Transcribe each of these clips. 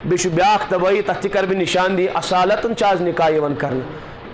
بیشو بیاک تباہی تحتی کر بھی نشان دی اصالتن چاز نکاح یون کرنا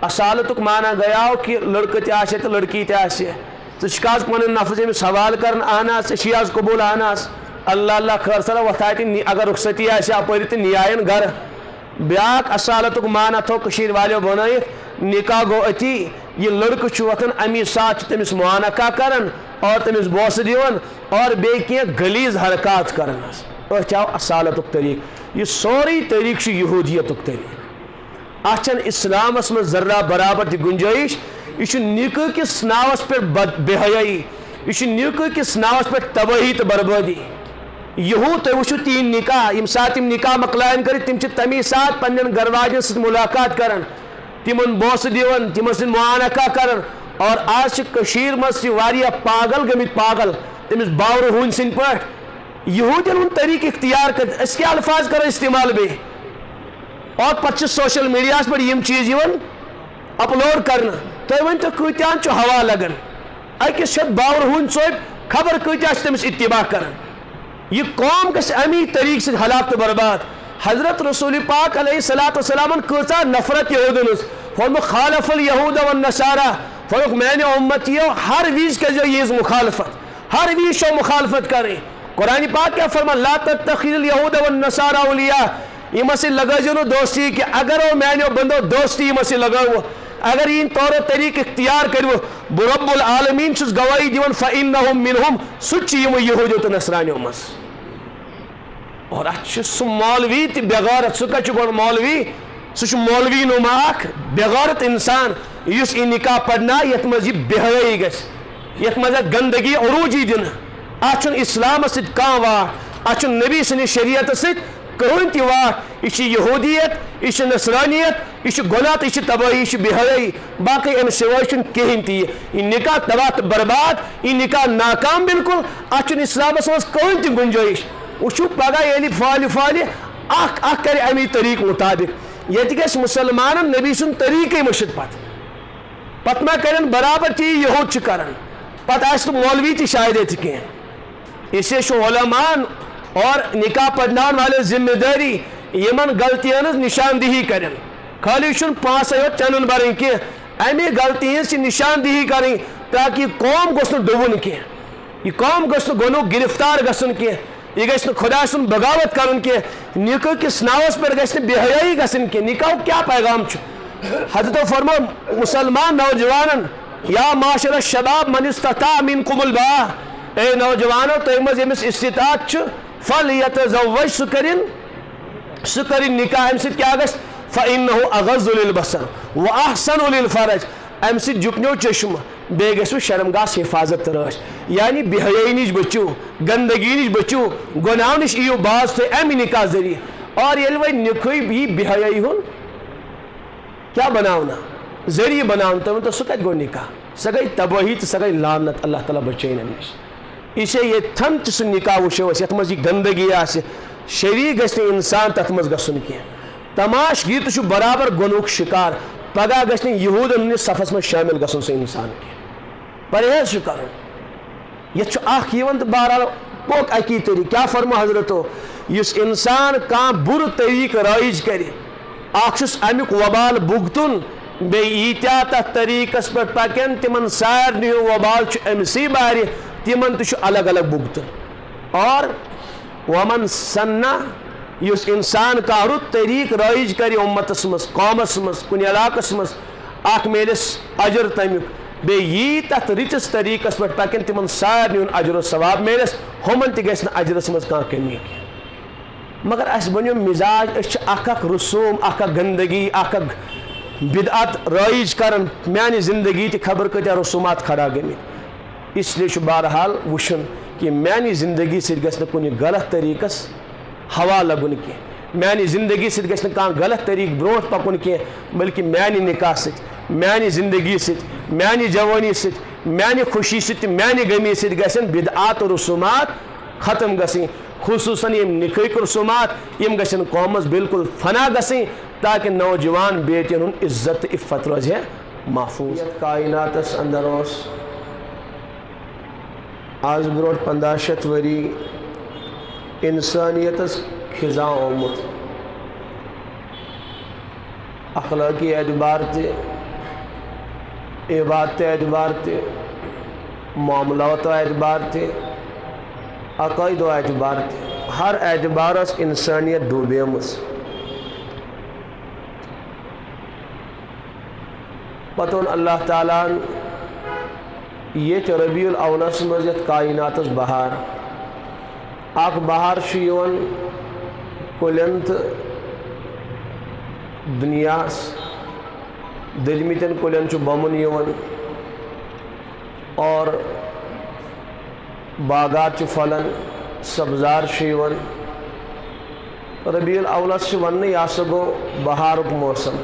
اصالتک مانا گیا ہو کہ لڑکہ تے آسے تو لڑکی تے آسے تو شکاز پنن نفذ میں سوال کرن آنا سے شیاز قبول آنا اللہ اللہ خیر صلاح وطایتی اگر رخصتی آسے اپوری تے نیائن گھر بیاک اصالتک مانا تو کشیر والے بنائیت نکاح گو اتی یہ لڑکہ چوتن امی ساتھ تمس معانقہ کرن اور تمس بوس دیون اور بے کی غلیظ حرکات کرن اور چاہو اصالتک طریق یہ سوری طریق چھ یہودیتک طریق اچھن اسلام اس میں ذرہ برابر دی گنجائش یہ نکاح کس ناوس پر بے حیائی یہ نکاح کس ناوس پر تباہی تو بربادی یہود تو وچھو تین نکاح یم سات نکاح مکلائن کر تم تمی سات پنن گھر واجن سے ملاقات کرن تمن بوس دیون تمن سے معانقہ کرن اور آج کشیر مز واریہ پاگل گمت پاگل تمس باور ہون سن پٹ یہودین ان طریق اختیار کر اس کے الفاظ کرو استعمال بے اور پچھے سوشل میڈیا پر یم چیز یون اپلوڈ کرنا تو ون تو کتیان چو ہوا لگن اکس شد باور ہون صوب خبر کتیان تمس اتباع کرن یہ قوم کس امی طریق سے ہلاک تو برباد حضرت رسول پاک علیہ السلام کچا نفرت یہودن اس فرمو خالف الیہود والنصارى فرمو میں نے امتیوں ہر ویز کے جو یہ مخالفت ہر ویز شو مخالفت کریں قرآن پاک کیا فرما لا تتخذ الیہود والنصارى اولیاء یہ مسئل لگا جنو دوستی کہ اگر وہ میں نے بندو دوستی یہ مسئل لگا ہوا اگر ان طور و طریق اختیار کرو برب العالمین چس گواہی دیون فإنہم منہم سچی یہود و نصرانیوں مس اور اچھ سو مولوی تی بغارت سکا چکو مولوی سو مولوی نماک بغارت انسان یس این نکاح پڑھنا یت مزی بہوئی گس یت مزی گندگی عروجی دن اچھن اسلام سید کان واٹ اچھن نبی سنی شریعت سید کہون تی واٹ یہ یہودیت یہ نصرانیت یہ گناہ یہ تباہی یہ بہوئی باقی ام سوائشن کہین تی یہ نکاح تباہ برباد یہ نکاح ناکام بالکل اچھن اسلام سوز کہون تی گنجائش وچو پگہ یلی فالی اخ کر امی طریق مطابق یہ گس مسلمان نبی سن طریقے مشد پت ما کرن برابر تی یہود چھ کرن پت آس مولوی تی شاید کی اسے شو علماء اور نکاح پڑھنان والے ذمہ داری یمن غلطیاں نشاندہی کرن خالی شن پانس ایوت چنن برن کی امی غلطیاں سے نشاندہی کریں تاکہ قوم گوسن ڈبن کی یہ قوم گوسن گنو گرفتار گسن کی یہ گھن خدا سن بغاوت کرن کی نکاح کس ناوس پر گھن بے حیائی گسن کی نکاح کیا پیغام چھ حضرت فرمو مسلمان نوجوانن یا معاشر الشباب من استطاع منکم الباء اے نوجوانو تو امز امس استطاعت چھ فلیتزوج سکرین نکاح ام سید کیا گس فإنه اغض للبصر واحسن للفرج ام سید جپنیو چشم بے گسو شرمگاہ حفاظت تراش یعنی بے حیائی نش بچو گندگی نش بچو گناہ نش ایو باز تو امی نکاح ذریعہ اور یہ وی نکوئی بھی بے حیائی ہون کیا بناونا ذریعہ بناونا تو سکت گو نکاح سگئی تباہی تو سگئی لعنت اللہ تعالیٰ بچائیں نش اسے یہ تھن چھ نکاح وشو یت مز یہ گندگی آسے شریک گھن انسان تت مز گھن کی تماش گیر تو برابر گنوک شکار پگہ گھن یہود ہندس صفس مز شامل گھن سہ انسان کی پرہیز کرن یہ اخ تو بہرحال پوک اکی طریق کیا فرمو حضرتو اس انسان کان بر طریق رائج کر اخس امیک وبال بھگتن بیتیا تر طریقس پہ پکن تمن سارنی وبال امسی بار تمن تو الگ الگ بھگتن اور ومن سنہ اس انسان کا رت طریق رائج کر امتس مز قومس مز کن علاقس مز اخ میلس اجر تمیک بے یہ تت رتس طریقس پہ پکن تمن سارنی اجر و ثواب میلس ہمن تہ گھن اجرس مز کان کمی مگر اس بنو مزاج اس اخ رسوم اخ گندگی اخ بدعت رائج کرن میانی زندگی تہ خبر کتیا رسومات کھڑا گمت اس لیے بہرحال وشن کہ میانی زندگی سی گھن کن غلط طریقس ہوا لگن کی میانی زندگی سی گھن کان غلط طریق بروٹ پکن کی بلکہ میانی نکاح ست میانی زندگی ست میانی جوانی ست میانی خوشی ست میانی غمی ست گھن بدعات و رسومات ختم گھن خصوصاً یم نکاح رسومات یم گھن قومس بالکل فنا گھن تاکہ نوجوان بیٹین ہن عزت عفت روزے محفوظ کائناتس اندر آز بروٹ 1500 وری انسانیتس خزاں آمت اخلاقی اعتبار تے عبادت اعتبار تے معاملات اعتبار تے عقائد اعتبار تے ہر اعتبار اس انسانیت ڈوبیمس پتون اللہ تعالیٰ یہ ربیع الاولس مزید کائنات بہار اخ بہار یوان کلین تو دنیا دلمتن کلین بمن یوان اور باغات پھلن سبزار یوان ربیع الاولس ون یہ سا گو بہارک موسم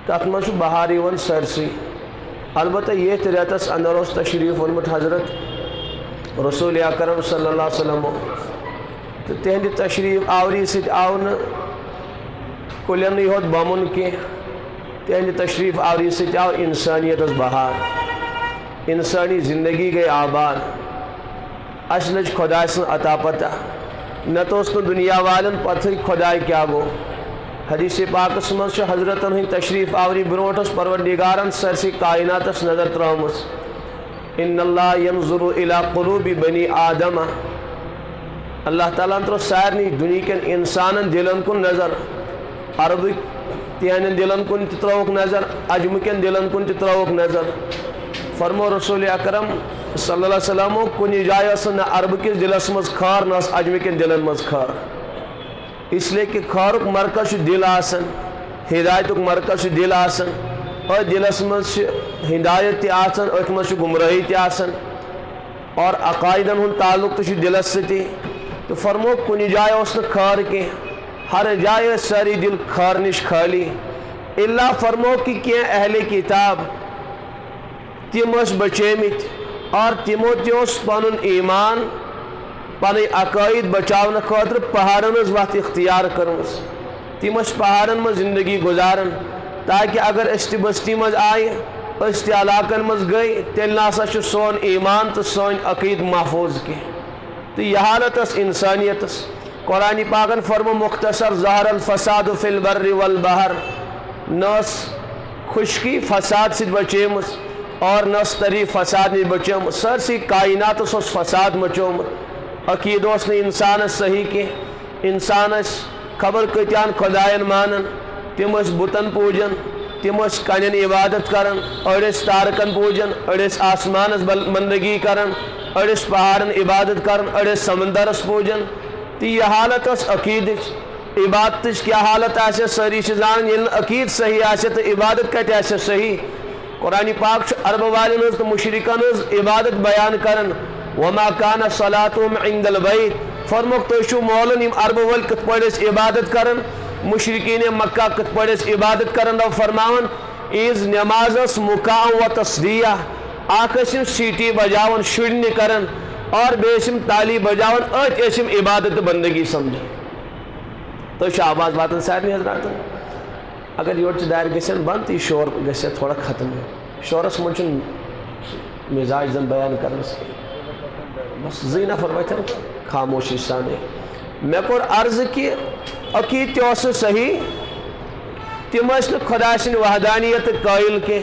تک مجھ بہار یوان سرسی البتہ یہ ریتس اندر اس تشریف اونمت حضرت رسول اکرم صلی اللہ علیہ وسلم تو تہندِ تشریف آوری ست آو نا کلین یوت بمن کی تہندِ تشریف آوری ست آو انسانیت بہار انسانی زندگی گئی آباد اس لج خدا سن عطا پتہ نہ تو اس کو دنیا والن پتہ خدا کیا گو حدیث پاکس مز حضرتن ہند تشریف آوری بروٹس پروردگارن سرسی کائناتس نظر ترامس ان اللہ ینظر الى قلوب بنی آدم اللہ تعالیٰ تر سارنی دنیا کن انسانن دلن کن نظر عرب تہن دلن کن تروک نظر عجم کن دلن کن تروک نظر فرمو رسول اکرم صلی اللہ علیہ وسلم کن جائے نہ عرب کس دلس مز خار نہ عجم کن دلن مز خار اس لیے کہ خارک مرکز دل آسن ہدایتک مرکز دل آسن اور دلس مز ہدایت تی آسن ات مز گمراہی تی آسن اور عقائدن ہن تعلق تو دلس ستی تو فرمو کنی جائے اس نے خار کے ہر جائے ساری دل خار نش خالی اللہ فرمو کی کیا اہل کتاب تم اس بچیمت اور تمو تیوس پنن ایمان پنی عقائد بچاؤن خاطر پہاڑن از وقت اختیار کرمس تم اس پہاڑن میں زندگی گزارن تاکہ اگر استی بستی مز آئی استی علاقن مز گئی تیل ناسا چھ سون ایمان تو سون عقید محفوظ کی تو یہ حالت اس انسانیت اس قرآن پاکن فرمو مختصر ظہر الفساد فی البر والبحر نس خشکی فساد سے بچیمس اور نس تری فساد نہیں بچیمس سرسی کائنات اس فساد مچومت عقید اس نے انسان صحیح کی انسان اس خبر کتیان خدایان مانن تم اس بتن پوجن تم اس کنن عبادت کرن اڑس تارکن پوجن اڑس آسمان بندگی کرن اڑس پہاڑن عبادت کرن اڑس سمندرس پوجن تی یہ حالت اس عقید عبادت کیا حالت ایسے سری شزان یل عقید صحیح ایسے تو عبادت کہتے ایسے صحیح قرآن پاک عرب والن تو مشرکان عبادت بیان کرن وما كان صلاتهم عند البيت فرموک تو شو مولن یم عرب ول کت پڑس عبادت کرن مشرکین مکہ کت پڑس عبادت کرن دو فرماون از نماز اس مکاء و تصدیہ آکسم سیٹی بجاون شڑنی کرن اور بیسم تالی بجاون ات اسم عبادت بندگی سمجھیں تو شہباز باتن سارنی حضرات اگر یہ دائر گسن بند یہ شور گسے تھوڑا ختم ہے شورس منچن مزاج دن بیان کرنے سے بس زینہ فرمائیتا خاموشی سانے میں کور عرض کی عقید تیوس صحیح تم اس خدا سن وحدانیت قائل کے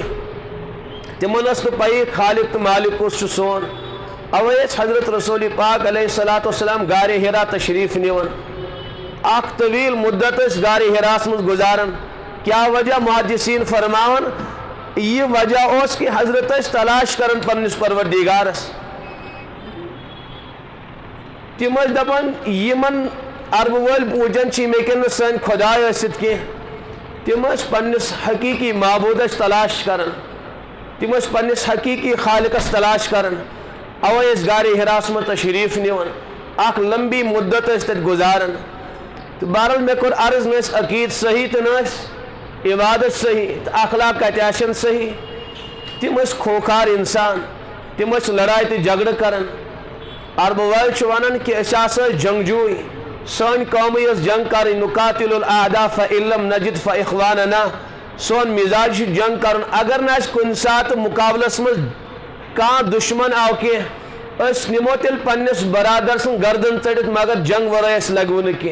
تمن اس پائی خالق تو مالک کو سون اویس حضرت رسول پاک علیہ السلام غار ہرا تشریف نیون اخ طویل مدت اس غار ہراس مز گزارن کیا وجہ محدثین فرماون یہ وجہ اس کہ حضرت اس تلاش کرن پنس پروردگارس تم دپان یمن عرب ول پوجن چھ میکن سن خدا ست کی تم پنس حقیقی معبودس تلاش کرن تم پنس حقیقی خالقس تلاش کرن اوے اس غار ہراس میں تشریف نیون اخ لمبی مدت اس تت گزارن تو بہرحال میں کور عرض میں عقید صحیح تو نس عبادت صحیح تو اخلاق کتیاشن صحیح تم کھوکھار انسان تم لڑائی تو جھگڑ کرن عرب وال ونان کہ جنگجوئی سن قوم اس جنگ کر نقاتل الاعداء فإن لم نجد فإخواننا سون مزاج جنگ کرن اگر نہ کن سات مقابلس مز کان دشمن آو کی اس نمو تیل پنس برادر سن گردن ٹڑت مگر جنگ ورائے اس لگون کی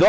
2